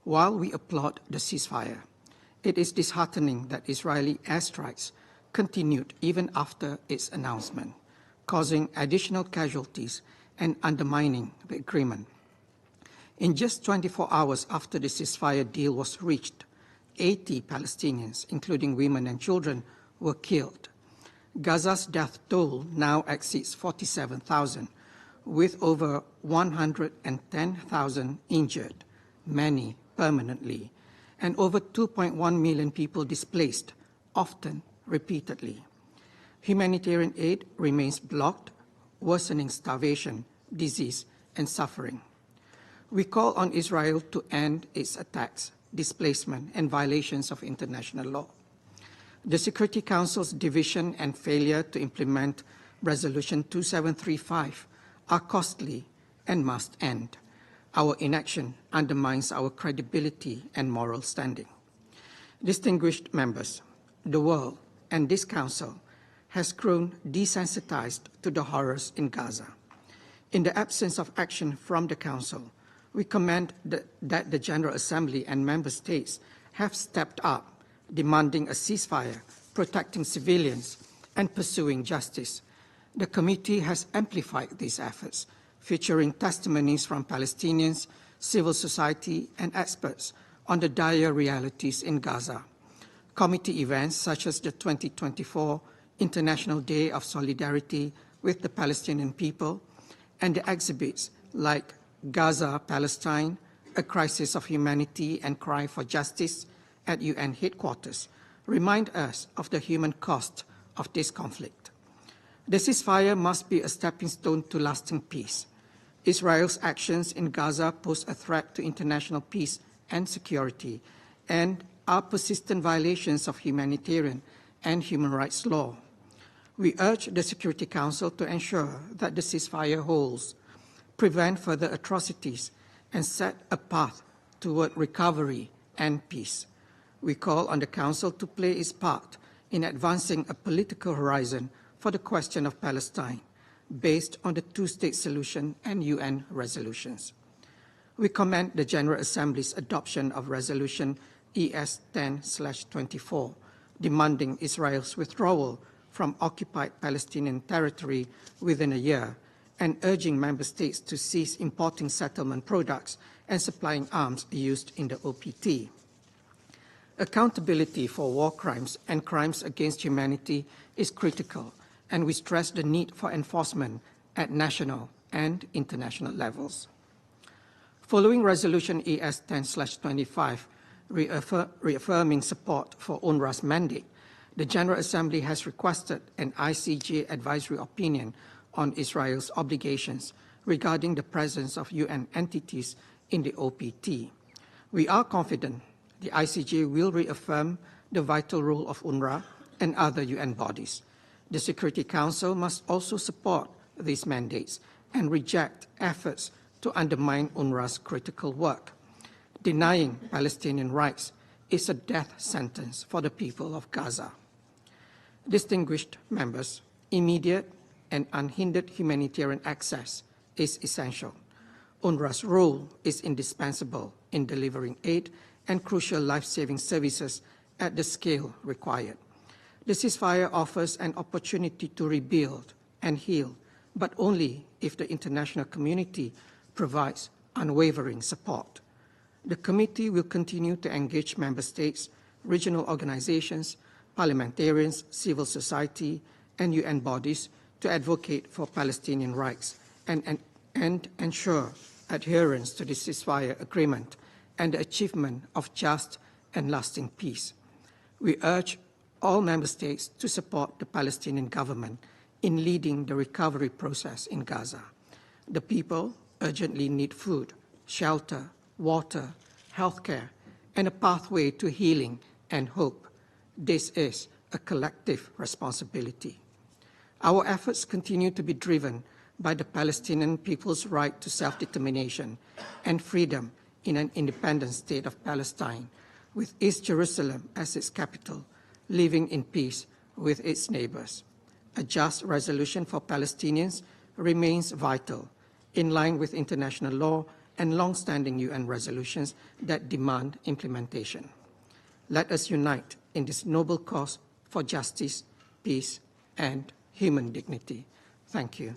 While we applaud the ceasefire, it is disheartening that Israeli airstrikes continued even after its announcement, causing additional casualties and undermining the agreement. In just 24 hours after the ceasefire deal was reached, 80 Palestinians, including women and children, were killed. Gaza's death toll now exceeds 47,000, with over 110,000 injured, many permanently, and over 2.1 million people displaced, often repeatedly. Humanitarian aid remains blocked, worsening starvation, disease, and suffering. We call on Israel to end its attacks, displacement, and violations of international law. The Security Council's division and failure to implement Resolution 2735 are costly and must end. Our inaction undermines our credibility and moral standing. Distinguished members, the world and this Council has grown desensitized to the horrors in Gaza. In the absence of action from the Council, we commend that the General Assembly and Member States have stepped up, demanding a ceasefire, protecting civilians, and pursuing justice. The committee has amplified these efforts, featuring testimonies from Palestinians, civil society, and experts on the dire realities in Gaza. Committee events such as the 2024 International Day of Solidarity with the Palestinian people and the exhibits like Gaza, Palestine, A Crisis of Humanity and Cry for Justice at UN headquarters remind us of the human cost of this conflict. The ceasefire must be a stepping stone to lasting peace. Israel's actions in Gaza pose a threat to international peace and security and are persistent violations of humanitarian and human rights law. We urge the Security Council to ensure that the ceasefire holds, prevent further atrocities, and set a path toward recovery and peace. We call on the Council to play its part in advancing a political horizon for the question of Palestine, based on the two-state solution and UN resolutions. We commend the General Assembly's adoption of Resolution ES 10/24, demanding Israel's withdrawal from occupied Palestinian territory within a year, and urging member states to cease importing settlement products and supplying arms used in the OPT. Accountability for war crimes and crimes against humanity is critical, and we stress the need for enforcement at national and international levels. Following Resolution ES 10/25, reaffirming support for UNRWA's mandate, the General Assembly has requested an ICJ advisory opinion on Israel's obligations regarding the presence of UN entities in the OPT. We are confident the ICJ will reaffirm the vital role of UNRWA and other UN bodies. The Security Council must also support these mandates and reject efforts to undermine UNRWA's critical work. Denying Palestinian rights is a death sentence for the people of Gaza. Distinguished members, immediate and unhindered humanitarian access is essential. UNRWA's role is indispensable in delivering aid and crucial life-saving services at the scale required. The ceasefire offers an opportunity to rebuild and heal, but only if the international community provides unwavering support. The committee will continue to engage member states, regional organizations, parliamentarians, civil society, and UN bodies to advocate for Palestinian rights and ensure adherence to the ceasefire agreement and the achievement of just and lasting peace. We urge all member states to support the Palestinian government in leading the recovery process in Gaza. The people urgently need food, shelter, water, healthcare, and a pathway to healing and hope. This is a collective responsibility. Our efforts continue to be driven by the Palestinian people's right to self-determination and freedom in an independent state of Palestine, with East Jerusalem as its capital, living in peace with its neighbors. A just resolution for Palestinians remains vital, in line with international law and long-standing UN resolutions that demand implementation. Let us unite in this noble cause for justice, peace, and human dignity. Thank you.